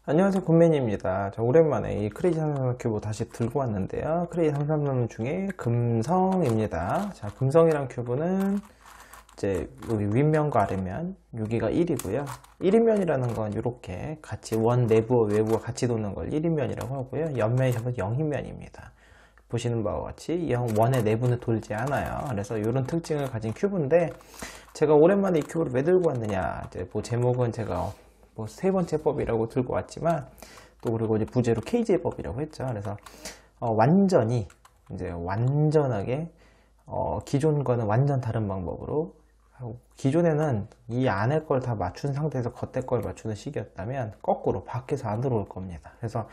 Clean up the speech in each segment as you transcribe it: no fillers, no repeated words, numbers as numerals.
안녕하세요, 굿맨입니다. 자, 오랜만에 이 크레이지 333 큐브 다시 들고 왔는데요. 크레이지 333 중에 금성입니다. 자, 금성이란 큐브는 이제 여기 윗면과 아래면 여기가 1이고요. 1인면이라는 건 이렇게 같이 원 내부와 외부가 같이 도는 걸 1인면이라고 하고요. 옆면이 전부 0인면입니다. 보시는 바와 같이 원의 내부는 돌지 않아요. 그래서 이런 특징을 가진 큐브인데 제가 오랜만에 이 큐브를 왜 들고 왔느냐, 이제 뭐 제목은 제가 세 번째 법이라고 들고 왔지만 또 그리고 이제 부제로 KJ 법이라고 했죠. 그래서 완전히 이제 완전하게 기존과는 완전 다른 방법으로 하고, 기존에는 이 안에 걸 다 맞춘 상태에서 겉에 걸 맞추는 식이었다면 거꾸로 밖에서 안 들어올 겁니다. 그래서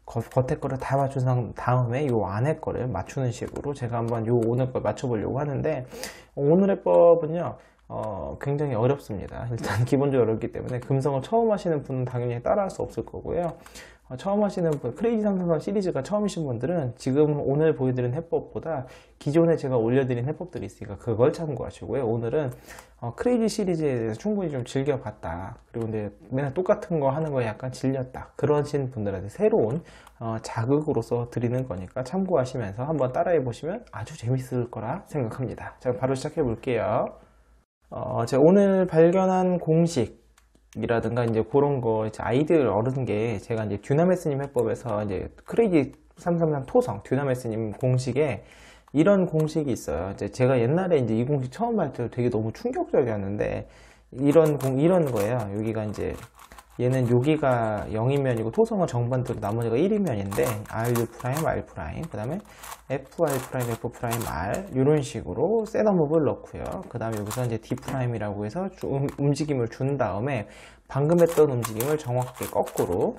겉에 거를 다 맞춘 다음에 요 안에 거를 맞추는 식으로 제가 한번 요 오늘 걸 맞춰보려고 하는데, 오늘의 법은요 굉장히 어렵습니다. 일단 기본적으로 어렵기 때문에 금성을 처음 하시는 분은 당연히 따라할 수 없을 거고요. 처음 하시는 분, 크레이지 333 시리즈가 처음이신 분들은 지금 오늘 보여드린 해법보다 기존에 제가 올려드린 해법들이 있으니까 그걸 참고하시고요. 오늘은 크레이지 시리즈에 대해서 충분히 좀 즐겨봤다, 그리고 근데 맨날 똑같은 거 하는 거에 약간 질렸다, 그러신 분들한테 새로운 자극으로서 드리는 거니까 참고하시면서 한번 따라해 보시면 아주 재밌을 거라 생각합니다. 자, 바로 시작해 볼게요. 제가 오늘 발견한 공식이라든가 이제 그런 거 이제 아이디어를 얻은 게, 제가 이제 듀나메스님 해법에서 이제 크레이지 333 토성 듀나메스님 공식에 이런 공식이 있어요. 이제 제가 옛날에 이제 이 공식 처음 할 때 되게 너무 충격적이었는데, 이런 거예요. 여기가 이제 얘는 여기가 0인면이고 토성은 정반대로 나머지가 1인면인데 RU 프라임, R 프라임, 그 다음에 FR 프라임, F 프라임, R 이런 식으로 셋업을 넣고요. 그 다음에 여기서 이제 D 프라임이라고 해서 움직임을 준 다음에 방금 했던 움직임을 정확하게 거꾸로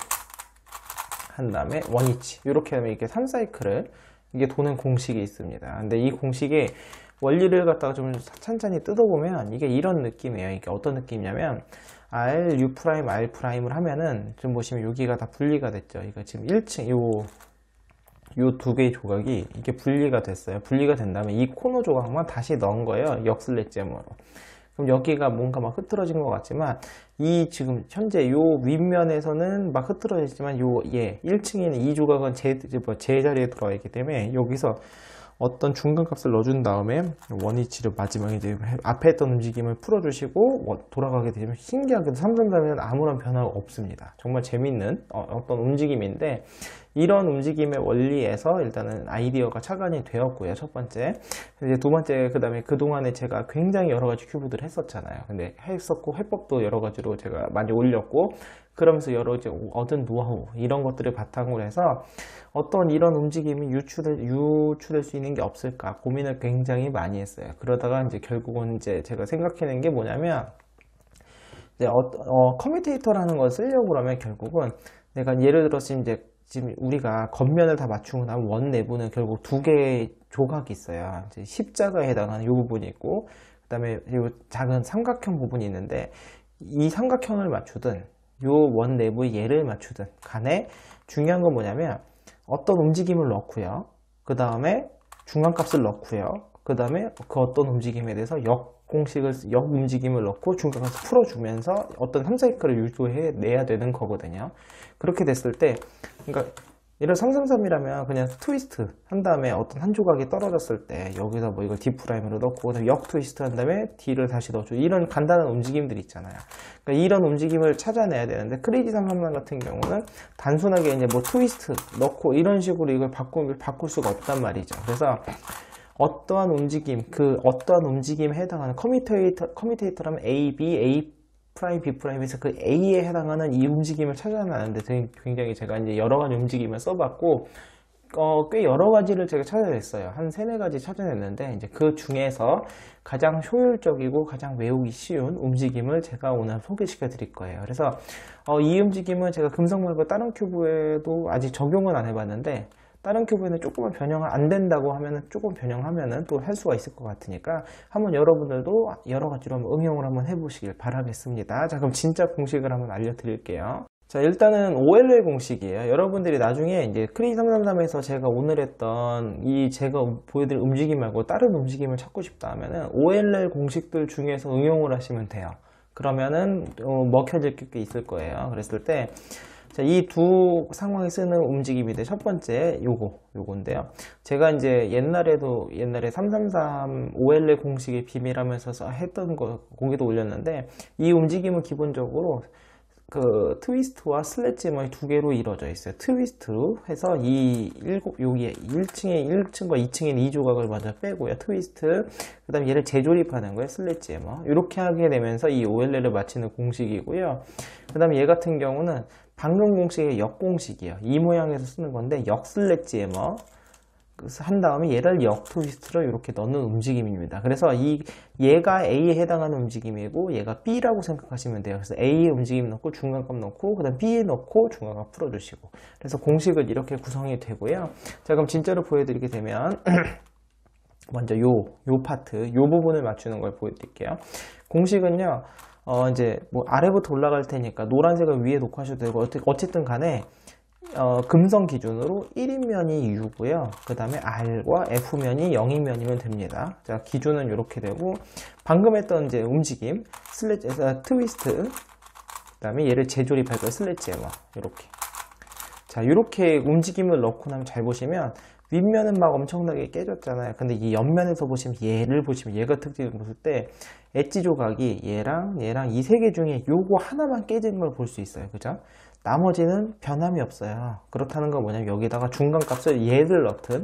한 다음에 원위치, 이렇게 하면 이렇게 3사이클을 이게 도는 공식이 있습니다. 근데 이 공식의 원리를 갖다가 좀 천천히 뜯어보면 이게 이런 느낌이에요. 이게 어떤 느낌이냐면 R, U 프라임, R 프라임을 하면은 지금 보시면 여기가 다 분리가 됐죠. 이거 지금 1층 요 두 개의 조각이 이게 분리가 됐어요. 분리가 된 다음에 이 코너 조각만 다시 넣은 거예요. 역슬랫잼으로. 그럼 여기가 뭔가 막 흐트러진 것 같지만, 이 지금 현재 요 윗면에서는 막 흐트러졌지만 1층에 있는 이 조각은 제자리에 들어가 있기 때문에 여기서 어떤 중간값을 넣어준 다음에 원위치를 마지막에 이제 앞에 했던 움직임을 풀어주시고 돌아가게 되면 신기하게도 333에는 아무런 변화가 없습니다. 정말 재밌는 어떤 움직임인데, 이런 움직임의 원리에서 일단은 아이디어가 착안이 되었고요. 첫 번째. 이제 두 번째, 그 다음에 그동안에 제가 굉장히 여러 가지 큐브들을 했었잖아요. 근데 했었고 해법도 여러 가지로 제가 많이 올렸고, 그러면서 여러 이제 얻은 노하우 이런 것들을 바탕으로 해서 어떤 이런 움직임이 유추될 수 있는 게 없을까 고민을 굉장히 많이 했어요. 그러다가 이제 결국은 이제 제가 생각해낸 게 뭐냐면, 이제 커뮤테이터라는 걸 쓰려고 그러면 결국은 내가 예를 들어서 이제 지금 우리가 겉면을 다 맞추고 나면 원 내부는 결국 두 개의 조각이 있어요. 이제 십자가에 해당하는 이 부분이 있고, 그 다음에 이 작은 삼각형 부분이 있는데, 이 삼각형을 맞추든 요 원 내부의 얘를 맞추든 간에 중요한 건 뭐냐면 어떤 움직임을 넣고요. 그 다음에 중간값을 넣고요. 그 다음에 그 어떤 움직임에 대해서 역 움직임을 넣고 중간값을 풀어주면서 어떤 3사이클을 유도해 내야 되는 거거든요. 그렇게 됐을 때, 그러니까 예를 333이라면 그냥 트위스트 한 다음에 어떤 한 조각이 떨어졌을 때 여기서 뭐 이걸 D 프라임으로 넣고 그다음에 역 트위스트 한 다음에 D를 다시 넣어줘, 이런 간단한 움직임들이 있잖아요. 그러니까 이런 움직임을 찾아내야 되는데, 크레이지 333 같은 경우는 단순하게 이제 뭐 트위스트 넣고 이런 식으로 이걸 바꿀 수가 없단 말이죠. 그래서 어떠한 움직임, 그 어떠한 움직임에 해당하는 커뮤테이터라면 A, B, A 프라임, B 프라임에서 그 A에 해당하는 이 움직임을 찾아내는데 굉장히 제가 이제 여러 가지 움직임을 써봤고, 꽤 여러 가지를 제가 찾아냈어요. 한 세네 가지 찾아냈는데, 이제 그 중에서 가장 효율적이고 가장 외우기 쉬운 움직임을 제가 오늘 소개시켜 드릴 거예요. 그래서 이 움직임은 제가 금성 말고 다른 큐브에도 아직 적용은 안 해봤는데, 다른 큐브에는 조금만 변형을 안 된다고 하면은 조금 변형하면은 또 할 수가 있을 것 같으니까 한번 여러분들도 여러 가지로 한번 응용을 한번 해보시길 바라겠습니다. 자, 그럼 진짜 공식을 한번 알려드릴게요. 자, 일단은 OLL 공식이에요. 여러분들이 나중에 이제 크레이지 333에서 제가 오늘 했던 제가 보여드릴 움직임 말고 다른 움직임을 찾고 싶다 하면은 OLL 공식들 중에서 응용을 하시면 돼요. 그러면은 먹혀질 게 있을 거예요. 그랬을 때 자, 이 두 상황에 쓰는 움직임인데 첫 번째 요건데요. 제가 이제 옛날에 333 OLL 공식의 비밀하면서 했던 거 공개도 올렸는데 이 움직임은 기본적으로 그 트위스트와 슬래지머의 두 개로 이루어져 있어요. 트위스트로 해서 여기에 1층과 2층에 이 조각을 먼저 빼고요. 트위스트, 그 다음에 얘를 재조립하는 거예요. 슬래지머. 이렇게 하게 되면서 이 OLL을 맞추는 공식이고요. 그 다음에 얘 같은 경우는 방금 공식의 역공식이에요. 이 모양에서 쓰는 건데 역슬래지머 한 다음에 얘를 역트위스트로 이렇게 넣는 움직임입니다. 그래서 얘가 A에 해당하는 움직임이고 얘가 B라고 생각하시면 돼요. 그래서 A에 움직임 넣고 중간값 넣고 그 다음 B에 넣고 중간값 풀어주시고, 그래서 공식을 이렇게 구성이 되고요. 자, 그럼 진짜로 보여드리게 되면 먼저 요 파트, 요 부분을 맞추는 걸 보여드릴게요. 공식은요, 이제 뭐 아래부터 올라갈 테니까 노란색을 위에 놓고 하셔도 되고, 어쨌든 간에 금성 기준으로 1인면이 U고요. 그 다음에 R과 F면이 0인면이면 됩니다. 자, 기준은 이렇게 되고, 방금 했던 이제 움직임, 트위스트, 그 다음에 얘를 재조립할 거예요. 슬래지머. 이렇게. 자, 이렇게 움직임을 넣고 나면 잘 보시면, 윗면은 막 엄청나게 깨졌잖아요. 근데 이 옆면에서 보시면 얘가 특징을 봤을 때, 엣지 조각이 얘랑 이 세 개 중에 요거 하나만 깨진 걸 볼 수 있어요. 그죠? 나머지는 변함이 없어요. 그렇다는 건 뭐냐면 여기다가 중간값을 얘를 넣든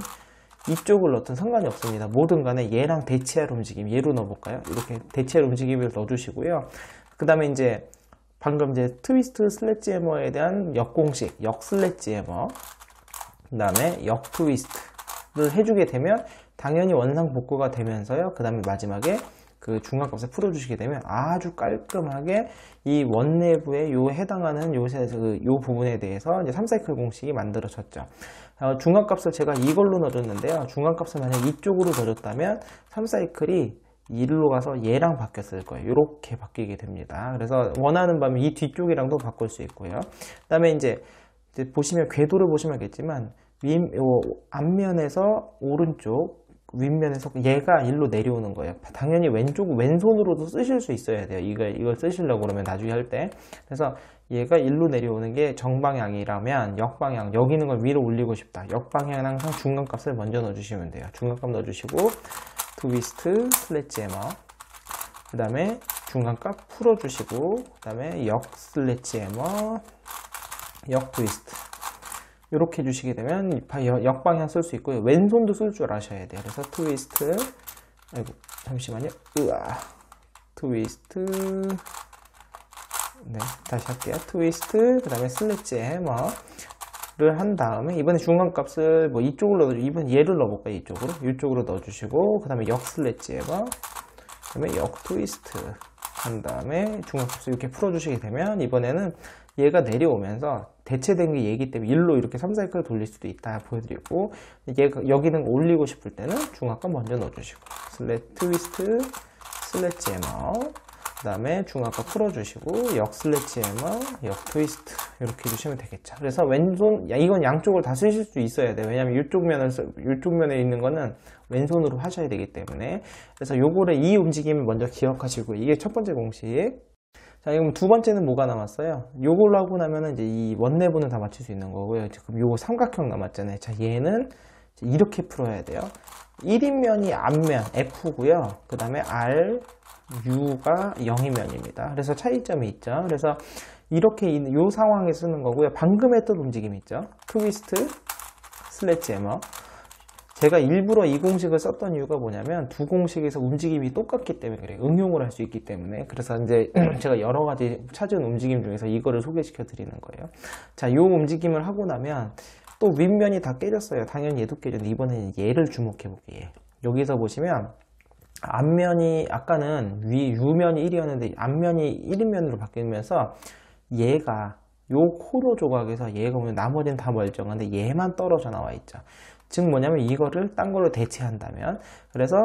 이쪽을 넣든 상관이 없습니다. 뭐든 간에 얘랑 대치할 움직임, 얘로 넣어볼까요? 이렇게 대치할 움직임을 넣어주시고요. 그 다음에 이제 방금 이제 트위스트 슬래지해머에 대한 역공식, 역슬래지해머, 그 다음에 역트위스트를 해주게 되면 당연히 원상복구가 되면서요. 그 다음에 마지막에 그 중간값을 풀어주시게 되면 아주 깔끔하게 이 원 내부에 해당하는 요 부분에 대해서 이제 3사이클 공식이 만들어졌죠. 중간값을 제가 이걸로 넣어줬는데요. 중간값을 만약 이쪽으로 넣어줬다면 3사이클이 일로 가서 얘랑 바뀌었을 거예요. 이렇게 바뀌게 됩니다. 그래서 원하는 바면 이 뒤쪽이랑도 바꿀 수 있고요. 그 다음에 이제 보시면 궤도를 보시면 알겠지만 앞면에서 오른쪽, 윗면에서 얘가 일로 내려오는 거예요. 당연히 왼손으로도 쓰실 수 있어야 돼요. 이걸 쓰시려고 그러면 나중에 할 때. 그래서 얘가 일로 내려오는 게 정방향이라면 역방향, 여기 있는 걸 위로 올리고 싶다. 역방향은 항상 중간값을 먼저 넣어주시면 돼요. 중간값 넣어주시고 트위스트, 슬래지해머, 그 다음에 중간값 풀어주시고, 그 다음에 역 슬래지해머, 역 트위스트, 이렇게 해주시게 되면 역방향 쓸 수 있고요. 왼손도 쓸 줄 아셔야 돼요. 그래서 트위스트, 아이고 잠시만요. 트위스트, 네, 다시 할게요. 트위스트, 그 다음에 슬래지해머를 한 다음에 이번에 중간값을 뭐 이쪽으로 넣어주고, 이번 얘를 넣어볼까요? 이쪽으로 넣어주시고, 그 다음에 역 슬래지해머, 그 다음에 역 트위스트 한 다음에 중간값을 이렇게 풀어주시게 되면 이번에는 얘가 내려오면서 대체된 게 얘기 때문에 일로 이렇게 3사이클 돌릴 수도 있다 보여드리고, 여기는 올리고 싶을 때는 중간값 먼저 넣어주시고, 트위스트, 슬래지해머, 그 다음에 중간값 풀어주시고, 역 슬래지해머, 역 트위스트, 이렇게 해주시면 되겠죠. 그래서 왼손, 이건 양쪽을 다 쓰실 수 있어야 돼요. 왜냐면 이쪽 면에 있는 거는 왼손으로 하셔야 되기 때문에. 그래서 요거를 이 움직임을 먼저 기억하시고, 이게 첫 번째 공식. 자, 그럼 두 번째는 뭐가 남았어요? 요걸로 하고 나면은 이제 이 원내부는 다 맞출 수 있는 거고요. 지금 요거 삼각형 남았잖아요. 자, 얘는 이렇게 풀어야 돼요. 1인면이 앞면 F고요. 그 다음에 R, U가 0인면입니다. 그래서 차이점이 있죠. 그래서 이렇게 요 상황에 쓰는 거고요. 방금 했던 움직임 있죠. 트위스트, 슬래지해머. 제가 일부러 이 공식을 썼던 이유가 뭐냐면 두 공식에서 움직임이 똑같기 때문에 그래요. 응용을 할 수 있기 때문에. 그래서 이제 제가 여러 가지 찾은 움직임 중에서 이거를 소개시켜 드리는 거예요. 자, 요 움직임을 하고 나면 또 윗면이 다 깨졌어요. 당연히 얘도 깨졌는데 이번에는 얘를 주목해 볼게요. 여기서 보시면 앞면이, 아까는 U면이 1이었는데 앞면이 1인면으로 바뀌면서 얘가 요 코너 조각에서 얘가 보면 나머지는 다 멀쩡한데 얘만 떨어져 나와 있죠. 즉 뭐냐면 이거를 딴 걸로 대체한다면, 그래서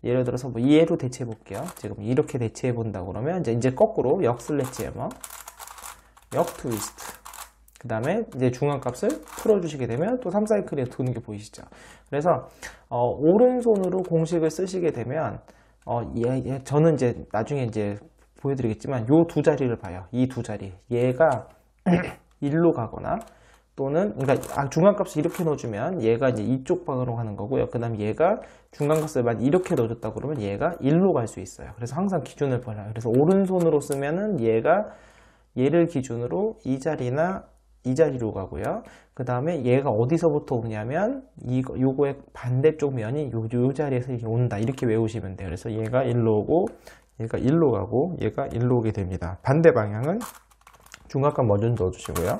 예를 들어서 뭐 얘로 대체해 볼게요. 지금 이렇게 대체해 본다 그러면 이제 거꾸로 역 슬래지해머, 역 트위스트, 그 다음에 이제 중간값을 풀어주시게 되면 또 3사이클에 도는 게 보이시죠. 그래서 오른손으로 공식을 쓰시게 되면 저는 이제 나중에 이제 보여드리겠지만 요 두 자리를 봐요. 이 두 자리, 얘가 1로 가거나 또는 그러니까 중간값을 이렇게 넣어주면 얘가 이제 이쪽 방으로 가는 거고요. 그 다음에 얘가 중간값을 만약 이렇게 넣어줬다 그러면 얘가 1로 갈 수 있어요. 그래서 항상 기준을 벌어요. 그래서 오른손으로 쓰면은 얘를 기준으로 이 자리나 이 자리로 가고요. 그 다음에 얘가 어디서부터 오냐면 요거의 반대쪽 면이 요 자리에서 이렇게 온다. 이렇게 외우시면 돼요. 그래서 얘가 1로 오고 얘가 1로 가고 얘가 1로 오게 됩니다. 반대 방향은 중간값 먼저 넣어주시고요.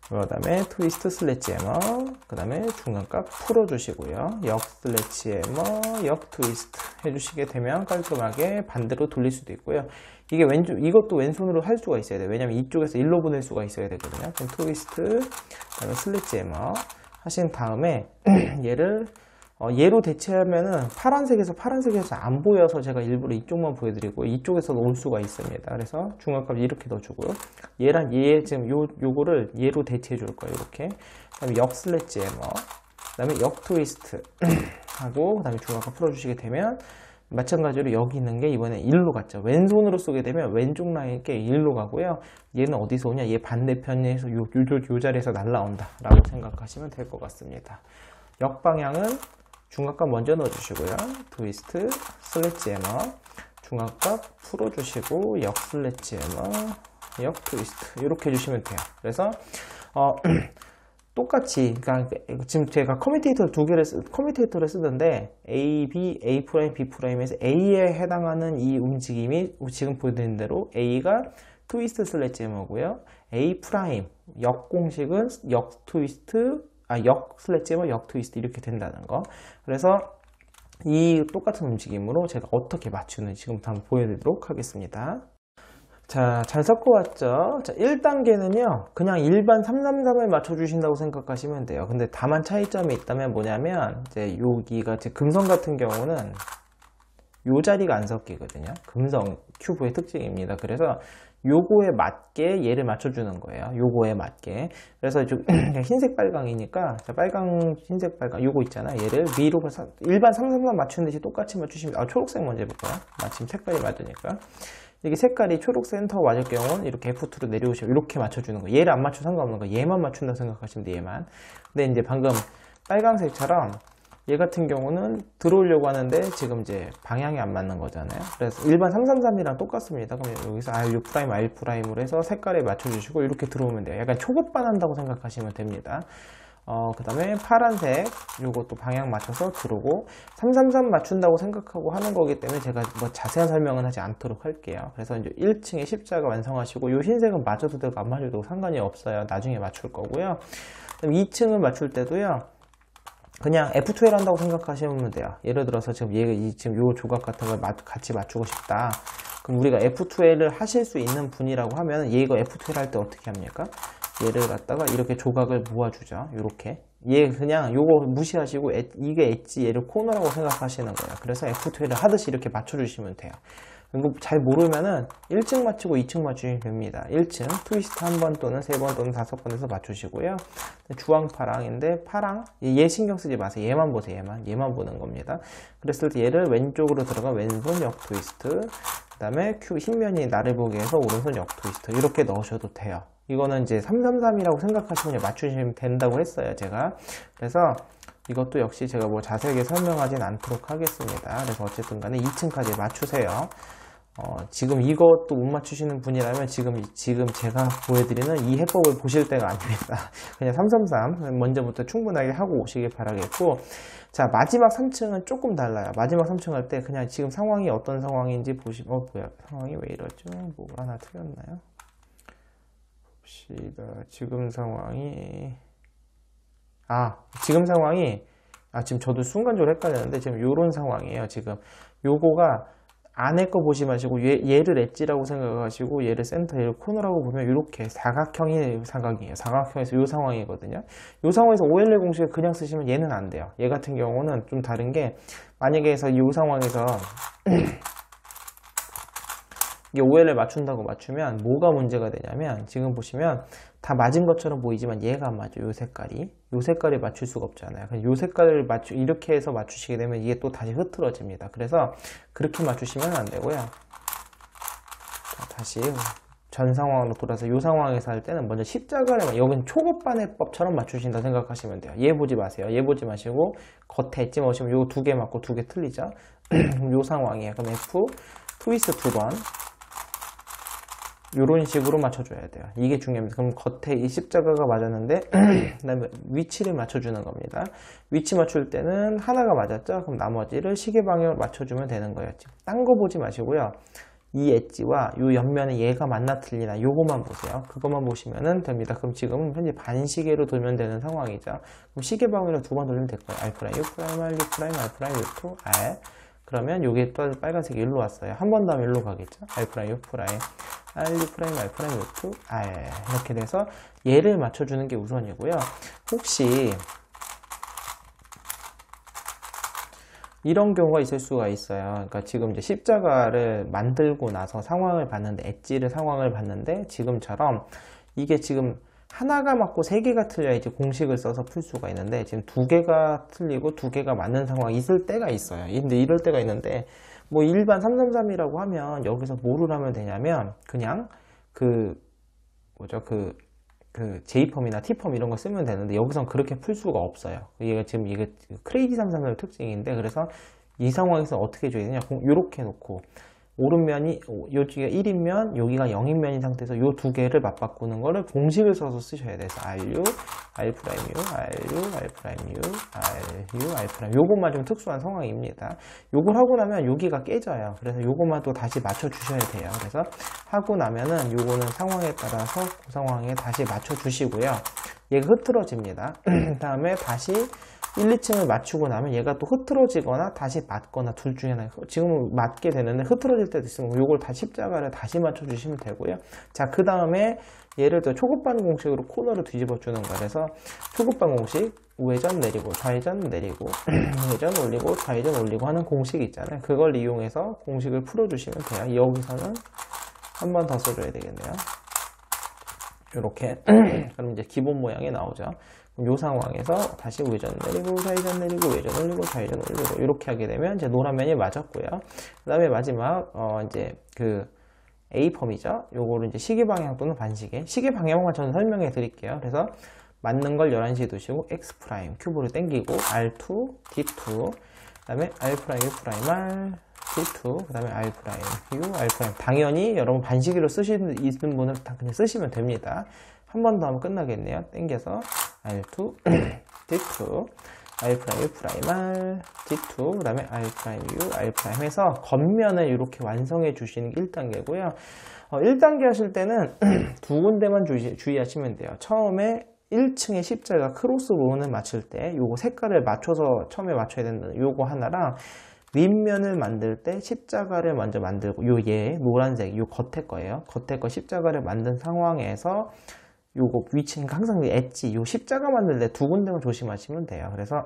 그 다음에 트위스트 슬래치 해머, 그 다음에 중간값 풀어주시고요. 역 슬래치 해머, 역 트위스트 해주시게 되면 깔끔하게 반대로 돌릴 수도 있고요. 이게 이것도 왼손으로 할 수가 있어야 돼요. 왜냐면 이쪽에서 일로 보낼 수가 있어야 되거든요. 그럼 트위스트, 그 다음에 슬래치 해머 하신 다음에 얘로 대체하면은 파란색에서 안 보여서 제가 일부러 이쪽만 보여드리고 이쪽에서도 올 수가 있습니다. 그래서 중간값 이렇게 넣어주고요. 얘랑 얘 지금 요거를 얘로 대체해 줄 거예요. 이렇게. 그 다음에 역 슬래치 해머, 그 다음에 역 트위스트 하고 그 다음에 중간값 풀어주시게 되면 마찬가지로 여기 있는 게 이번에 1로 갔죠. 왼손으로 쏘게 되면 왼쪽 라인에 1로 가고요. 얘는 어디서 오냐? 얘 반대편에서 요 자리에서 날라온다 라고 생각하시면 될 것 같습니다. 역방향은 중간값 먼저 넣어주시고요. 트위스트, 슬래치 해머, 중간값 풀어주시고 역 슬래치 해머, 역 트위스트 이렇게 해주시면 돼요. 그래서 똑같이 그러니까 지금 제가 커뮤테이터를 쓰던데 A, B, A 프라임, B 프라임에서 A에 해당하는 이 움직임이 지금 보여드린 대로 A가 트위스트 슬래치 해머고요. A 프라임 역 공식은 역 트위스트 역 슬래치 해머, 역 트위스트 이렇게 된다는 거. 그래서 이 똑같은 움직임으로 제가 어떻게 맞추는지 지금부터 한번 보여드리도록 하겠습니다. 자, 잘 섞어왔죠? 자, 1단계는요, 그냥 일반 333을 맞춰주신다고 생각하시면 돼요. 근데 다만 차이점이 있다면 뭐냐면, 이제 여기가 금성 같은 경우는 요 자리가 안 섞이거든요. 금성 큐브의 특징입니다. 그래서 요거에 맞게 얘를 맞춰주는 거예요. 요거에 맞게. 그래서 흰색 빨강이니까, 자, 흰색 빨강, 요거 있잖아. 얘를 위로, 일반 333 맞추는 듯이 똑같이 맞추시면, 초록색 먼저 해볼까요? 마침 색깔이 맞으니까. 이게 색깔이 초록색 센터 맞을 경우는 이렇게 F2로 내려오시고, 이렇게 맞춰주는 거예요. 얘를 안 맞춰도 상관없는 거예요. 얘만 맞춘다 생각하시면 돼, 얘만. 근데 이제 방금 빨강색처럼, 얘 같은 경우는 들어오려고 하는데 지금 이제 방향이 안 맞는 거잖아요. 그래서 일반 333이랑 똑같습니다. 그럼 여기서 R 프라임, R 프라임으로 해서 색깔에 맞춰주시고 이렇게 들어오면 돼요. 약간 초급반 한다고 생각하시면 됩니다. 그 다음에 파란색 요것도 방향 맞춰서 들어오고 333 맞춘다고 생각하고 하는 거기 때문에 제가 뭐 자세한 설명은 하지 않도록 할게요. 그래서 이제 1층에 십자가 완성하시고 요 흰색은 맞춰도 되고 안 맞춰도 상관이 없어요. 나중에 맞출 거고요. 2층을 맞출 때도요. 그냥 F2L 한다고 생각하시면 돼요. 예를 들어서 지금 지금 요 조각 같은 걸 같이 맞추고 싶다. 그럼 우리가 F2L을 하실 수 있는 분이라고 하면 얘가 F2L 할 때 어떻게 합니까? 얘를 갖다가 이렇게 조각을 모아주죠. 요렇게. 얘 그냥 요거 무시하시고 이게 엣지 얘를 코너라고 생각하시는 거예요. 그래서 F2L을 하듯이 이렇게 맞춰주시면 돼요. 이거 잘 모르면은 1층 맞추고 2층 맞추시면 됩니다. 1층 트위스트 한 번 또는 3번 또는 5번에서 맞추시고요. 주황 파랑인데 파랑 얘 신경 쓰지 마세요. 얘만 보세요. 얘만 보는 겁니다. 그랬을 때 얘를 왼쪽으로 들어가 왼손 역 트위스트, 그 다음에 흰면이 나를 보게 해서 오른손 역 트위스트 이렇게 넣으셔도 돼요. 이거는 이제 333이라고 생각하시면 맞추시면 된다고 했어요, 제가. 그래서 이것도 역시 제가 뭐 자세하게 설명하진 않도록 하겠습니다. 그래서 어쨌든 간에 2층까지 맞추세요. 지금 이것도 못 맞추시는 분이라면 지금 제가 보여드리는 이 해법을 보실 때가 아닙니다. 그냥 333 먼저부터 충분하게 하고 오시길 바라겠고, 자, 마지막 3층은 조금 달라요. 마지막 3층 할 때 그냥 지금 상황이 어떤 상황인지 보시면, 뭐야, 상황이 왜 이러죠? 뭐 하나 틀렸나요? 봅시다. 지금 상황이, 지금 저도 순간적으로 헷갈렸는데, 지금 요런 상황이에요. 지금 요거가 안에 거 보지 마시고 얘를 엣지라고 생각하시고 얘를 센터, 얘를 코너라고 보면 이렇게 사각형이 사각이에요. 사각형에서 이 상황이거든요. 이 상황에서 OLL 공식을 그냥 쓰시면 얘는 안 돼요. 얘 같은 경우는 좀 다른 게 만약에 이 상황에서 이게 OL을 맞춘다고 맞추면 뭐가 문제가 되냐면 지금 보시면 다 맞은 것처럼 보이지만 얘가 안 맞죠. 요 색깔이 맞출 수가 없잖아요. 요 색깔을 이렇게 해서 맞추시게 되면 이게 또 다시 흐트러집니다. 그래서 그렇게 맞추시면 안 되고요. 자, 다시 전 상황으로 돌아서 이 상황에서 할 때는 먼저 십자가를 여기는 초급반해법처럼 맞추신다 생각하시면 돼요. 얘 보지 마세요. 얘 보지 마시고 겉에 엣지 넣으시면 요 두 개 맞고 두 개 틀리죠. 요 상황이에요. 그럼 F 트위스트 두 번 요런 식으로 맞춰줘야 돼요. 이게 중요합니다. 그럼 겉에 이 십자가가 맞았는데 그 다음에 위치를 맞춰주는 겁니다. 위치 맞출 때는 하나가 맞았죠? 그럼 나머지를 시계 방향으로 맞춰주면 되는 거예요. 딴 거 보지 마시고요. 이 엣지와 요 옆면에 얘가 맞나 틀리나 요거만 보세요. 그것만 보시면 됩니다. 그럼 지금 현재 반시계로 돌면 되는 상황이죠. 그럼 시계 방향으로 두 번 돌리면 될 거예요. R', U', R, U', R', U2, R. 그러면 요게 또 빨간색이 일로 왔어요. 한 번 더 하면 일로 가겠죠. R', U', R, U', R', U2, R. 이렇게 돼서 얘를 맞춰주는 게 우선이고요. 혹시 이런 경우가 있을 수가 있어요. 그러니까 지금 이제 십자가를 만들고 나서 상황을 봤는데, 엣지를 상황을 봤는데, 지금처럼 이게 지금 하나가 맞고 세 개가 틀려야 이제 공식을 써서 풀 수가 있는데, 지금 두 개가 틀리고 두 개가 맞는 상황이 있을 때가 있어요. 근데 이럴 때가 있는데, 뭐 일반 333이라고 하면 여기서 뭐를 하면 되냐면, 그냥 J펌이나 T펌 이런 거 쓰면 되는데 여기선 그렇게 풀 수가 없어요. 이게 지금 이게 크레이지 333의 특징인데, 그래서 이 상황에서 어떻게 줘야 되냐, 요렇게 놓고 오른면이 요쪽에 1인면 여기가 0인면인 상태에서 요 두 개를 맞바꾸는 거를 공식을 써서 쓰셔야 돼요. RU, R', U, RU, R', U, RU, R'. 요것만 좀 특수한 상황입니다. 요걸 하고 나면 여기가 깨져요. 그래서 요것만 또 다시 맞춰 주셔야 돼요. 그래서 하고 나면은 요거는 상황에 따라서 그 상황에 다시 맞춰 주시고요. 얘가 흐트러집니다. 그 다음에 다시 1, 2층을 맞추고 나면 얘가 또 흐트러지거나 다시 맞거나 둘 중에 하나. 지금은 맞게 되는데 흐트러질 때도 있으면 요걸 다 십자가를 다시 맞춰주시면 되고요. 자, 그 다음에 얘를 또 초급반 공식으로 코너를 뒤집어 주는 거예요. 그래서 초급반 공식 우회전 내리고 좌회전 내리고 우회전 올리고 좌회전 올리고 하는 공식이 있잖아요. 그걸 이용해서 공식을 풀어주시면 돼요. 여기서는 한 번 더 써줘야 되겠네요. 이렇게 그럼 이제 기본 모양이 나오죠. 이 상황에서 다시 우회전 내리고 좌회전 내리고 우회전 올리고 좌회전 올리고 이렇게 하게 되면 이제 노란 면이 맞았고요. 그 다음에 마지막 이제 그 A펌이죠. 요거를 이제 시계 방향 또는 반시계, 시계 방향만 저는 설명해 드릴게요. 그래서 맞는 걸 11시에 두시고 X 프라임 큐브를 당기고 R2, D2, 그 다음에 R 프라임, U 프라임, R, D2, 그 다음에 R 프라임, U, R 프라임. 당연히 여러분 반시계로 쓰시는 분은 다 그냥 쓰시면 됩니다. 한 번 더 하면 끝나겠네요. 당겨서 R2, D2, R 프라임, U 프라임, R, D2, 그 다음에 R 프라임, U, R 프라임 해서 겉면을 이렇게 완성해 주시는 게 1단계고요. 1단계 하실 때는 두 군데만 주의하시면 돼요. 처음에 1층에 십자가 크로스 부분을 맞출 때 요거 색깔을 맞춰서 처음에 맞춰야 된다는 요거 하나랑, 윗면을 만들 때 십자가를 먼저 만들고 얘 노란색 요 겉에 거예요. 겉에 거 십자가를 만든 상황에서 요거 위치니까 항상 엣지 요 십자가 만들 때 두 군데만 조심하시면 돼요. 그래서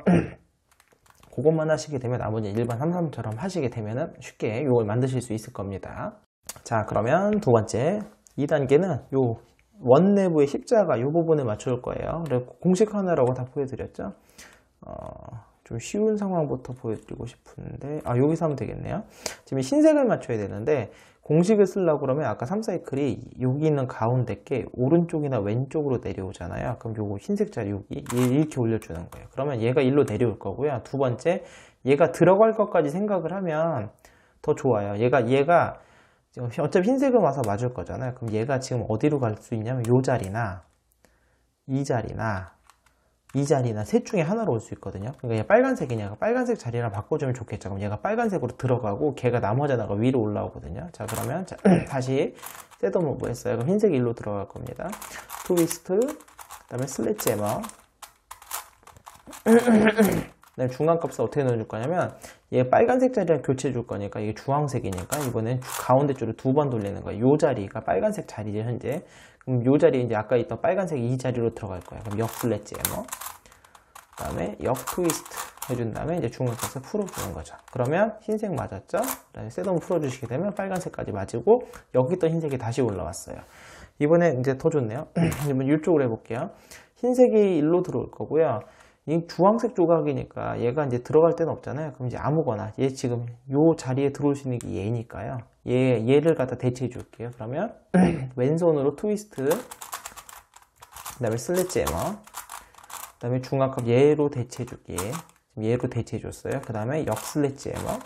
그것만 하시게 되면 나머지 일반 333처럼 하시게 되면 쉽게 요걸 만드실 수 있을 겁니다. 자, 그러면 두 번째 2단계는 요 원 내부의 십자가 요 부분을 맞출 거예요. 그리고 공식 하나라고 다 보여드렸죠. 좀 쉬운 상황부터 보여드리고 싶은데, 여기서 하면 되겠네요. 지금 흰색을 맞춰야 되는데 공식을 쓰려고 그러면 아까 3사이클이 여기 있는 가운데 게 오른쪽이나 왼쪽으로 내려오잖아요. 그럼 요거 흰색 자리 여기 이렇게 올려주는 거예요. 그러면 얘가 일로 내려올 거고요. 두 번째, 얘가 들어갈 것까지 생각을 하면 더 좋아요. 얘가 어차피 흰색은 와서 맞을 거잖아요. 그럼 얘가 지금 어디로 갈 수 있냐면 요 자리나 이 자리나 이 자리나 셋 중에 하나로 올 수 있거든요. 그러니까 얘 빨간색이냐가 빨간색 자리랑 바꿔주면 좋겠죠. 그럼 얘가 빨간색으로 들어가고 걔가 나머지 하나가 위로 올라오거든요. 자, 그러면 다시 셋업 무브 했어요. 그럼 흰색이 일로 들어갈 겁니다. 트위스트, 그 다음에 슬래지 해머. 중간 값을 어떻게 넣어줄 거냐면 얘 빨간색 자리랑 교체해 줄 거니까 이게 주황색이니까 이번엔 가운데 줄을 두 번 돌리는 거예요. 요 자리가 빨간색 자리죠, 현재. 그럼 요 자리에 이제 아까 있던 빨간색 이 자리로 들어갈 거예요. 그럼 역 슬래지 해머, 그 다음에 역 트위스트 해준 다음에 이제 중간 값을 풀어주는 거죠. 그러면 흰색 맞았죠? 그 다음에 셋업 풀어주시게 되면 빨간색까지 맞고 여기 있던 흰색이 다시 올라왔어요. 이번에 이제 더 좋네요. 이번 이쪽으로 해볼게요. 흰색이 일로 들어올 거고요. 이 주황색 조각이니까 얘가 이제 들어갈 데는 없잖아요. 그럼 이제 아무거나 얘 지금 요 자리에 들어올 수 있는 게 얘니까요. 얘를 갖다 대체해 줄게요. 그러면 왼손으로 트위스트, 그 다음에 슬래지 해머, 그 다음에 중앙값 얘로 대체해 줄게. 얘로 대체해 줬어요. 그 다음에 역 슬래지 해머,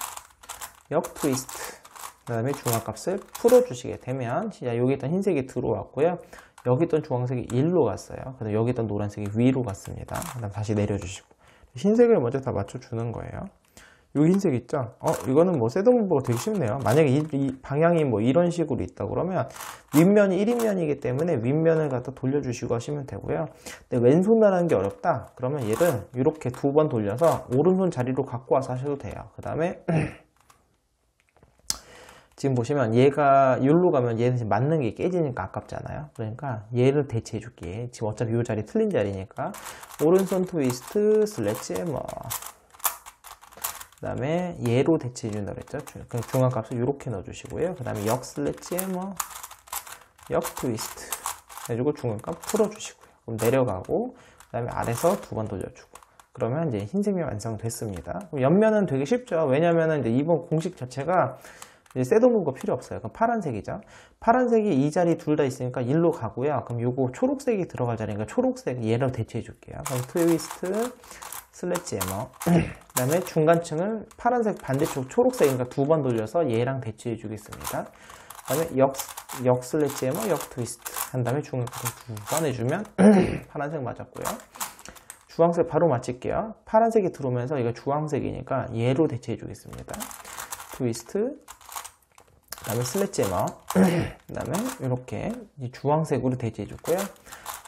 역 트위스트, 그 다음에 중앙값을 풀어주시게 되면 진짜 여기 있던 흰색이 들어왔고요. 여기 있던 주황색이 1로 갔어요. 그다음 여기 있던 노란색이 위로 갔습니다. 그 다음 다시 내려주시고 흰색을 먼저 다 맞춰주는 거예요. 여기 흰색 있죠? 이거는 뭐 셋업무브가 되게 쉽네요. 만약에 이 방향이 뭐 이런 식으로 있다 그러면 윗면이 1인면이기 때문에 윗면을 갖다 돌려주시고 하시면 되고요. 근데 왼손 나라는 게 어렵다? 그러면 얘를 이렇게 두 번 돌려서 오른손 자리로 갖고 와서 하셔도 돼요. 그 다음에 지금 보시면 얘가 여기로 가면 얘는 지금 맞는 게 깨지니까 아깝잖아요. 그러니까 얘를 대체해 줄게. 지금 어차피 이 자리 틀린 자리니까 오른손 트위스트 슬래지 해머, 그 다음에 얘로 대체해 준다고 했죠. 중앙값을 이렇게 넣어주시고요. 그 다음에 역 슬래지 해머, 역 트위스트 해주고 중앙값 풀어주시고요. 그럼 내려가고 그 다음에 아래서 두 번 돌려주고 그러면 이제 흰색면 완성됐습니다. 옆면은 되게 쉽죠. 왜냐면은 이제 이번 공식 자체가 셋업무브가 필요 없어요. 그럼 파란색이죠. 파란색이 이 자리 둘 다 있으니까 1로 가고요. 그럼 요거 초록색이 들어갈 자리니까 초록색 얘로 대체해 줄게요. 그럼 트위스트 슬래지 해머, 그 다음에 중간층을 파란색 반대쪽 초록색이니까 두 번 돌려서 얘랑 대체해 주겠습니다. 그 다음에 역 슬래지 해머, 역 트위스트 한 다음에 중간층 두 번 해주면 파란색 맞았고요. 주황색 바로 맞힐게요. 파란색이 들어오면서 이거 주황색이니까 얘로 대체해 주겠습니다. 트위스트, 그 다음에 슬래지 해머, 그 다음에 이렇게 주황색으로 대체해 줬고요.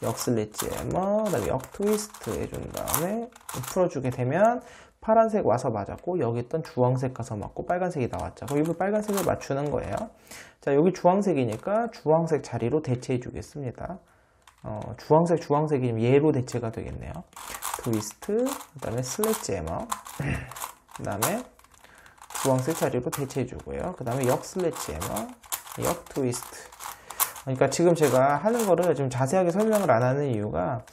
역 슬래지 해머, 그 다음에 역 트위스트 해준 다음에 풀어주게 되면 파란색 와서 맞았고 여기 있던 주황색 가서 맞고 빨간색이 나왔죠. 그럼 이 빨간색을 맞추는 거예요. 자, 여기 주황색이니까 주황색 자리로 대체해 주겠습니다. 주황색이면 얘로 대체가 되겠네요. 트위스트, 그 다음에 슬래지 해머, 그 다음에 주황색 자리로 대체해 주고요. 그 다음에 역 슬래지 해머, 역 트위스트. 그러니까 지금 제가 하는 거를 좀 자세하게 설명을 안 하는 이유가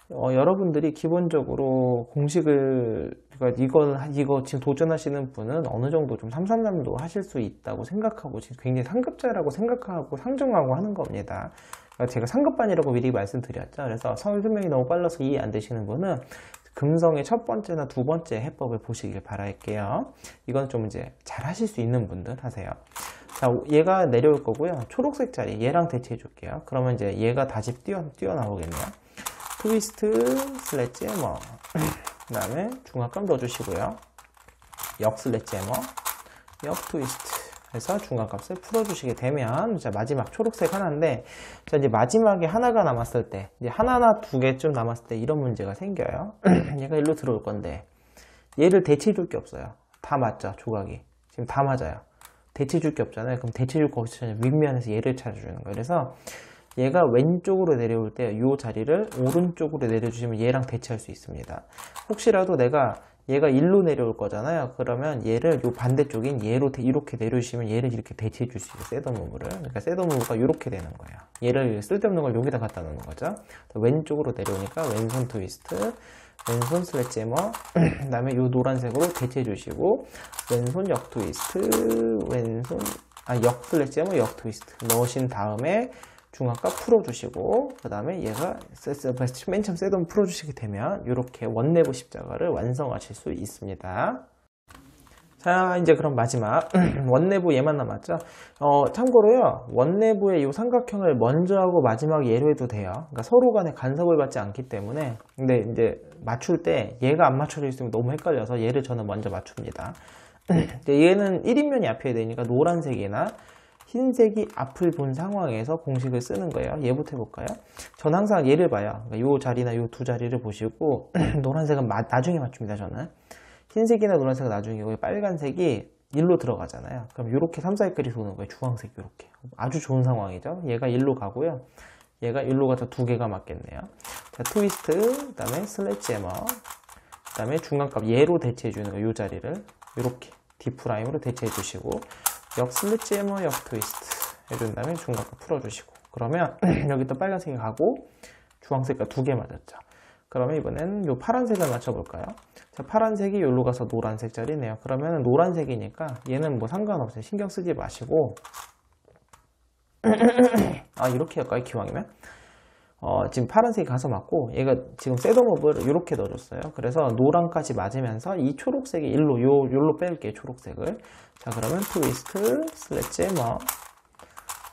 여러분들이 기본적으로 공식을 그러니까 이거 지금 도전하시는 분은 어느 정도 좀 333도 하실 수 있다고 생각하고 지금 굉장히 상급자라고 생각하고 상정하고 하는 겁니다. 그러니까 제가 상급반이라고 미리 말씀드렸죠. 그래서 설명이 너무 빨라서 이해 안 되시는 분은 금성의 첫 번째나 두 번째 해법을 보시길 바랄게요. 이건 좀 이제 잘 하실 수 있는 분들 하세요. 자, 얘가 내려올 거고요. 초록색 자리 얘랑 대체해 줄게요. 그러면 이제 얘가 다시 뛰어나오겠네요. 트위스트 슬래지 해머, 그 다음에 중앙값 넣어주시고요. 역 슬래지 해머, 역 트위스트 해서 중간값을 풀어주시게 되면 자, 마지막 초록색 하나인데 자, 이제 마지막에 하나가 남았을 때 이제 하나나 두 개쯤 남았을 때 이런 문제가 생겨요. 얘가 일로 들어올 건데 얘를 대체해 줄 게 없어요. 다 맞죠, 조각이. 지금 다 맞아요. 대체해 줄 게 없잖아요. 그럼 대체해 줄 거 없으면 윗면에서 얘를 찾아주는 거예요. 그래서 얘가 왼쪽으로 내려올 때 이 자리를 오른쪽으로 내려주시면 얘랑 대체할 수 있습니다. 혹시라도 얘가 1로 내려올 거잖아요. 그러면 얘를 요 반대쪽인 얘로 이렇게 내려주시면 얘를 이렇게 대체해 줄 수 있어요. 셋업무브를. 그러니까 셋업무브가 이렇게 되는 거예요. 얘를 쓸데없는 걸 여기다 갖다 놓는 거죠. 왼쪽으로 내려오니까 왼손 트위스트, 왼손 슬래지 해머, 그 다음에 요 노란색으로 대체해 주시고 왼손 역 트위스트, 역 슬래지 해머, 역 트위스트 넣으신 다음에 중앙값 풀어주시고 그 다음에 얘가 맨 처음 셋업 풀어주시게 되면 이렇게 원내부 십자가를 완성하실 수 있습니다. 자, 이제 그럼 마지막 원내부 얘만 남았죠. 참고로요, 원내부의 이 삼각형을 먼저 하고 마지막 얘로 해도 돼요. 그러니까 서로 간에 간섭을 받지 않기 때문에. 근데 이제 맞출 때 얘가 안 맞춰져 있으면 너무 헷갈려서 얘를 저는 먼저 맞춥니다. 근데 얘는 1인면이 앞이어야 되니까 노란색이나 흰색이 앞을 본 상황에서 공식을 쓰는 거예요. 얘부터 해볼까요? 전 항상 얘를 봐요. 그러니까 요 자리나 요 두 자리를 보시고 노란색은 나중에 맞춥니다. 저는 흰색이나 노란색은 나중이고 빨간색이 1로 들어가잖아요. 그럼 이렇게 3, 4위끼리 도는 거예요. 주황색 이렇게. 아주 좋은 상황이죠. 얘가 1로 가고요. 얘가 1로 가서 두 개가 맞겠네요. 자, 트위스트, 그 다음에 슬래지 해머, 그 다음에 중간값 얘로 대체해 주는 거예요. 요 자리를 이렇게 D'으로 대체해 주시고 역 슬래지 해머, 역 트위스트 해준 다음에 중간값 풀어주시고 그러면 여기 또 빨간색이 가고 주황색과 두 개 맞았죠. 그러면 이번엔 요 파란색을 맞춰볼까요? 자, 파란색이 여기로 가서 노란색 자리네요. 그러면 노란색이니까 얘는 뭐 상관없어요. 신경 쓰지 마시고 아, 이렇게 할까요? 기왕이면? 지금 파란색이 가서 맞고 얘가 지금 셋업을 이렇게 넣어줬어요. 그래서 노랑까지 맞으면서 이 초록색이 요로 뺄게요. 초록색을. 자, 그러면 트위스트 슬래지 뭐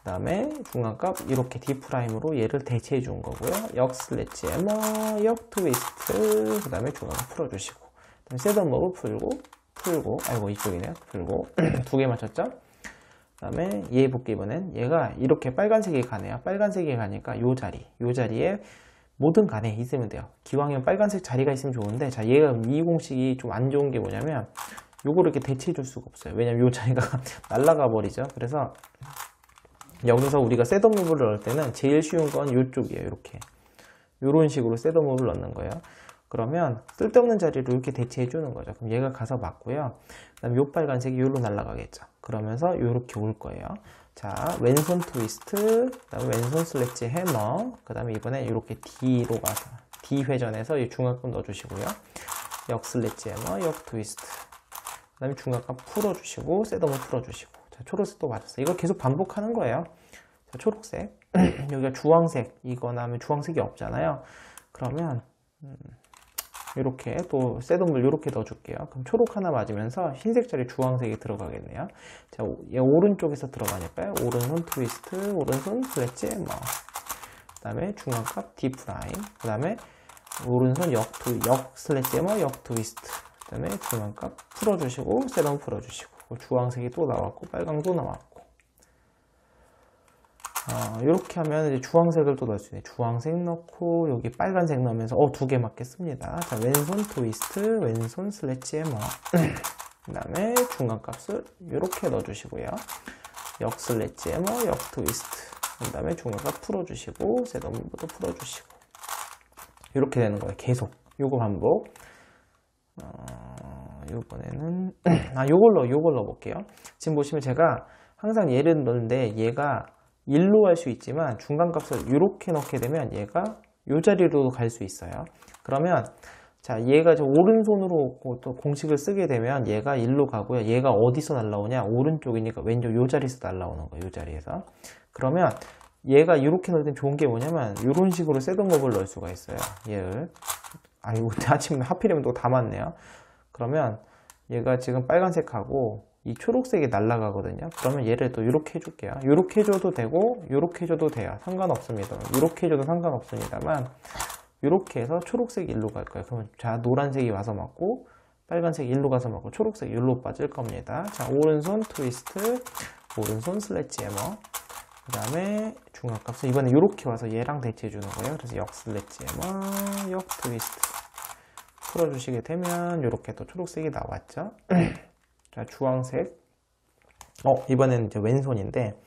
그 다음에 중간값 이렇게 D'으로 얘를 대체해 준 거고요. 역 슬래지 뭐 역 트위스트 그 다음에 중간값 풀어주시고 그다음에 셋업으로 풀고 아이고 이쪽이네요. 풀고 두 개 맞췄죠? 그 다음에 얘 볼게. 이번엔 얘가 이렇게 빨간색이 가네요. 빨간색이 가니까 요 자리에 뭐든 간에 있으면 돼요. 기왕이면 빨간색 자리가 있으면 좋은데, 자, 얘가 이 공식이 좀 안 좋은 게 뭐냐면 요거를 이렇게 대체해 줄 수가 없어요. 왜냐면 요 자리가 날아가 버리죠. 그래서 여기서 우리가 셋업무브를 넣을 때는 제일 쉬운 건 요쪽이에요. 이렇게 요런 식으로 셋업무브를 넣는 거예요. 그러면 쓸데없는 자리로 이렇게 대체해 주는 거죠. 그럼 얘가 가서 맞고요. 그 다음에 요 빨간색이 요로 날아가겠죠. 그러면서 요렇게 올 거예요. 자, 왼손 트위스트, 그 다음에 왼손 슬래지 해머, 그 다음에 이번에 이렇게 D로 가서 D 회전해서 이 중간값 넣어주시고요. 역 슬래지 해머, 역 트위스트, 그 다음에 중간값 풀어주시고 셋업을 풀어주시고. 자, 초록색도 맞았어요. 이걸 계속 반복하는 거예요. 자, 초록색 여기가 주황색 이거나 하면 주황색이 없잖아요. 그러면 이렇게 또 셋업을 이렇게 넣어줄게요. 그럼 초록 하나 맞으면서 흰색 자리 주황색이 들어가겠네요. 자, 얘 오른쪽에서 들어가니까요. 오른손 트위스트, 오른손 슬래지 뭐, 그 다음에 중간값 D 프라임, 그 다음에 오른손 역 슬래지 뭐, 역 트위스트, 그 다음에 중간값 풀어주시고 셋업 풀어주시고 주황색이 또 나왔고 빨강도 나왔고. 이렇게 하면 이제 주황색을 또 넣을 수 있네요. 주황색 넣고 여기 빨간색 넣으면서 두 개 맞겠습니다. 자, 왼손 트위스트, 왼손 슬래지 해머, 그 다음에 중간값을 이렇게 넣어주시고요. 역 슬래지 해머, 역 트위스트, 그 다음에 중간값 풀어주시고 셋업도 풀어주시고 이렇게 되는 거예요. 계속 요거 반복. 이번에는 요걸 넣어볼게요. 지금 보시면 제가 항상 얘를 넣는데 얘가 1로 할 수 있지만 중간값을 이렇게 넣게 되면 얘가 요 자리로 갈 수 있어요. 그러면 자, 얘가 저 오른손으로 또 공식을 쓰게 되면 얘가 1로 가고요. 얘가 어디서 날라오냐? 오른쪽이니까 왼쪽 요 자리에서 날라오는 거예요. 요 자리에서. 그러면 얘가 이렇게 넣을 땐 좋은 게 뭐냐면 이런 식으로 셋업을 넣을 수가 있어요. 얘를. 아이고, 아침에 하필이면 또 다 맞네요. 그러면 얘가 지금 빨간색하고 이 초록색이 날아가거든요. 그러면 얘를 또 이렇게 해줄게요. 이렇게 해줘도 되고 이렇게 해줘도 돼요. 상관없습니다. 이렇게 해줘도 상관없습니다만 이렇게 해서 초록색이 일로 갈 거예요. 그러면 자, 노란색이 와서 맞고 빨간색이 일로 가서 맞고 초록색이 일로 빠질 겁니다. 자, 오른손 트위스트, 오른손 슬래지 해머, 그 다음에 중간값은 이번에 이렇게 와서 얘랑 대체해 주는 거예요. 그래서 역 슬래지 해머, 역 트위스트 풀어주시게 되면 이렇게 또 초록색이 나왔죠. 자, 주황색. 이번에는 이제 왼손인데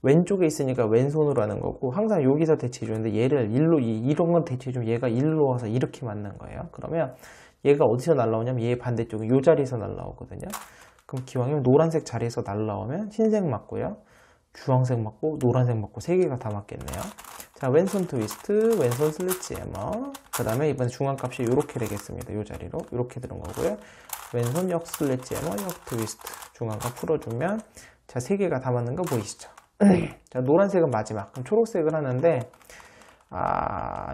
왼쪽에 있으니까 왼손으로 하는 거고 항상 여기서 대체해 주는데 얘를 이런 건 대체해 주면 얘가 일로 와서 이렇게 맞는 거예요. 그러면 얘가 어디서 날라오냐면 얘 반대쪽에 이 자리에서 날라오거든요. 그럼 기왕이면 노란색 자리에서 날라오면 흰색 맞고요. 주황색 맞고 노란색 맞고 세 개가 다 맞겠네요. 자, 왼손 트위스트, 왼손 슬래지 해머, 그 다음에 이번에 중간값이 이렇게 되겠습니다. 이 자리로 이렇게 들은 거고요. 왼손 역 슬래지 해머, 역 트위스트, 중간값 풀어주면 자, 세 개가 다 맞는 거 보이시죠? 자, 노란색은 마지막. 그럼 초록색을 하는데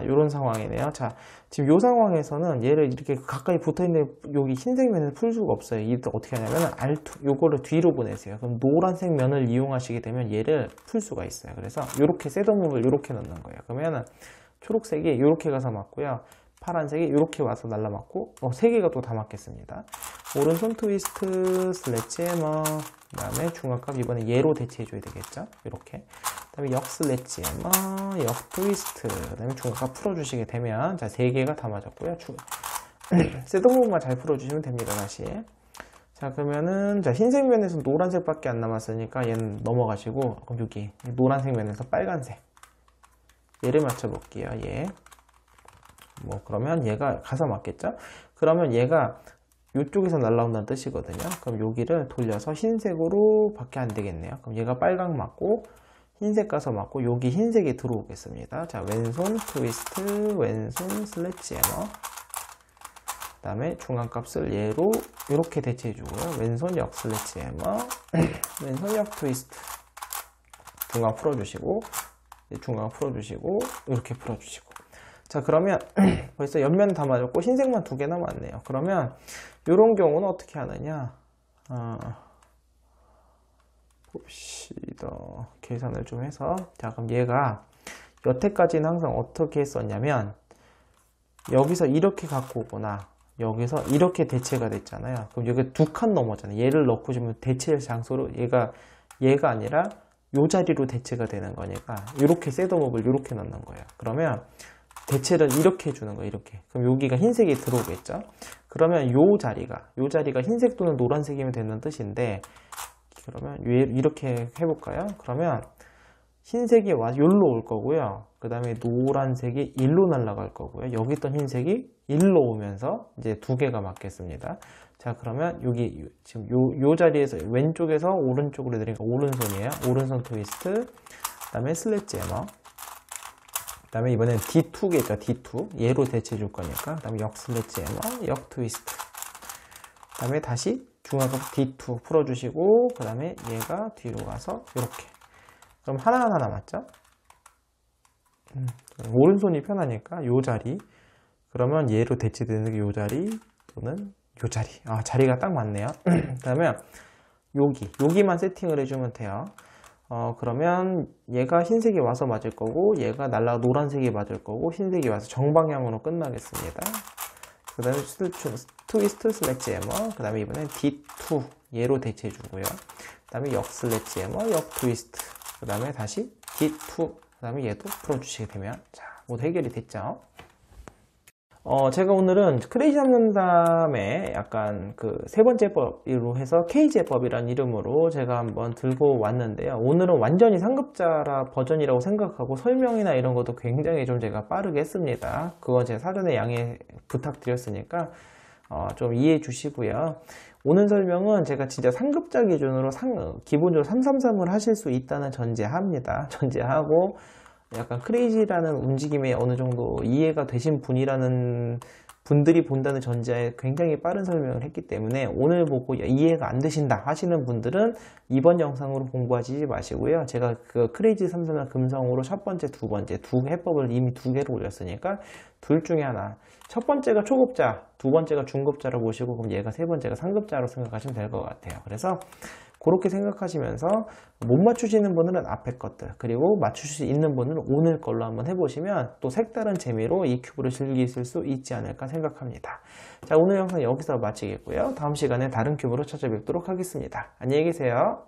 요런 상황이네요. 자, 지금 요 상황에서는 얘를 이렇게 가까이 붙어있는 여기 흰색 면에서 풀 수가 없어요. 이때 어떻게 하냐면 요거를 뒤로 보내세요. 그럼 노란색 면을 이용하시게 되면 얘를 풀 수가 있어요. 그래서 요렇게 셋업무브를 요렇게 넣는 거예요. 그러면은 초록색이 요렇게 가서 맞고요. 파란색이 요렇게 와서 날라맞고 세 개가 또 다 맞겠습니다. 오른손 트위스트, 슬래지 해머, 그 다음에 중간값 이번에 얘로 대체해줘야 되겠죠. 이렇게. 그 다음에 역 슬래지 해머, 역 트위스트, 그 다음에 중간값 풀어주시게 되면 자, 세 개가 다 맞았고요. 셋업무브만 잘 풀어주시면 됩니다. 다시. 자, 그러면은 자, 흰색 면에서 노란색밖에 안 남았으니까 얘는 넘어가시고 그럼 여기 노란색 면에서 빨간색 얘를 맞춰볼게요. 얘. 그러면 얘가 가서 맞겠죠? 그러면 얘가 이쪽에서 날라온다는 뜻이거든요. 그럼 여기를 돌려서 흰색으로 밖에 안 되겠네요. 그럼 얘가 빨강 맞고 흰색 가서 맞고 여기 흰색이 들어오겠습니다. 자, 왼손 트위스트, 왼손 슬래치 해머. 그 다음에 중앙값을 얘로 이렇게 대체해 주고요. 왼손 역 슬래치 해머, 왼손 역 트위스트. 중앙 풀어주시고, 중앙 풀어주시고, 이렇게 풀어주시고. 자, 그러면 벌써 옆면 다 맞았고 흰색만 2개 남았네요. 그러면 이런 경우는 어떻게 하느냐? 봅시다. 계산을 좀 해서. 자, 그럼 얘가 여태까지는 항상 어떻게 했었냐면 여기서 이렇게 갖고 오거나 여기서 이렇게 대체가 됐잖아요. 그럼 여기 2칸 넘어잖아요. 얘를 넣고 싶으면 대체할 장소로 얘가 아니라 요 자리로 대체가 되는 거니까 이렇게 셋업을 이렇게 넣는 거예요. 그러면 대체를 이렇게 해주는 거예요. 이렇게. 그럼 여기가 흰색이 들어오겠죠. 그러면 요 자리가 흰색 또는 노란색이면 되는 뜻인데, 그러면 이렇게 해볼까요? 그러면 흰색이 여기로 올 거고요. 그 다음에 노란색이 일로 날아갈 거고요. 여기 있던 흰색이 일로 오면서 이제 2개가 맞겠습니다. 자, 그러면 여기 지금 요 자리에서 왼쪽에서 오른쪽으로 내리니까 오른손이에요. 오른손 트위스트, 그 다음에 슬래치 해머. 그 다음에 이번엔 D2겠죠. D2. 얘로 대체해 줄 거니까. 그 다음에 역 슬래치 해머, 역 트위스트. 그 다음에 다시 중앙값 D2 풀어주시고, 그 다음에 얘가 뒤로 가서 이렇게. 그럼 하나하나 남았죠? 오른손이 편하니까 요 자리. 그러면 얘로 대체되는 게 요 자리 또는 요 자리. 자리가 딱 맞네요. 그러면 여기만 세팅을 해주면 돼요. 그러면 얘가 흰색이 와서 맞을 거고, 얘가 노란색이 맞을 거고, 흰색이 와서 정방향으로 끝나겠습니다. 그 다음에 트위스트 슬래치 해머, 그 다음에 이번엔 D2 얘로 대체해 주고요. 그 다음에 역 슬래치 해머, 역 트위스트, 그 다음에 다시 D2, 그 다음에 얘도 풀어주시게 되면, 자, 모두 해결이 됐죠. 제가 오늘은 크레이지 상담의 약간 그 3번째 법으로 해서 K제법이라는 이름으로 제가 한번 들고 왔는데요. 오늘은 완전히 상급자라 버전이라고 생각하고 설명이나 이런 것도 굉장히 좀 제가 빠르게 했습니다. 그건 제가 사전에 양해 부탁드렸으니까 좀 이해해 주시고요. 오늘 설명은 제가 진짜 상급자 기준으로 기본적으로 333을 하실 수 있다는 전제합니다. 전제하고 약간 크레이지라는 움직임에 어느 정도 이해가 되신 분들이 본다는 전제하에 굉장히 빠른 설명을 했기 때문에 오늘 보고 이해가 안 되신다 하시는 분들은 이번 영상으로 공부하지 마시고요. 제가 그 크레이지 333 금성으로 첫 번째, 두 번째 두 해법을 이미 2개로 올렸으니까 둘 중에 하나. 첫 번째가 초급자, 두 번째가 중급자로 보시고 그럼 얘가 세 번째가 상급자로 생각하시면 될 것 같아요. 그래서 그렇게 생각하시면서 못 맞추시는 분들은 앞에 것들, 그리고 맞추실 수 있는 분들은 오늘 걸로 한번 해보시면 또 색다른 재미로 이 큐브를 즐기실 수 있지 않을까 생각합니다. 자, 오늘 영상 여기서 마치겠고요. 다음 시간에 다른 큐브로 찾아뵙도록 하겠습니다. 안녕히 계세요.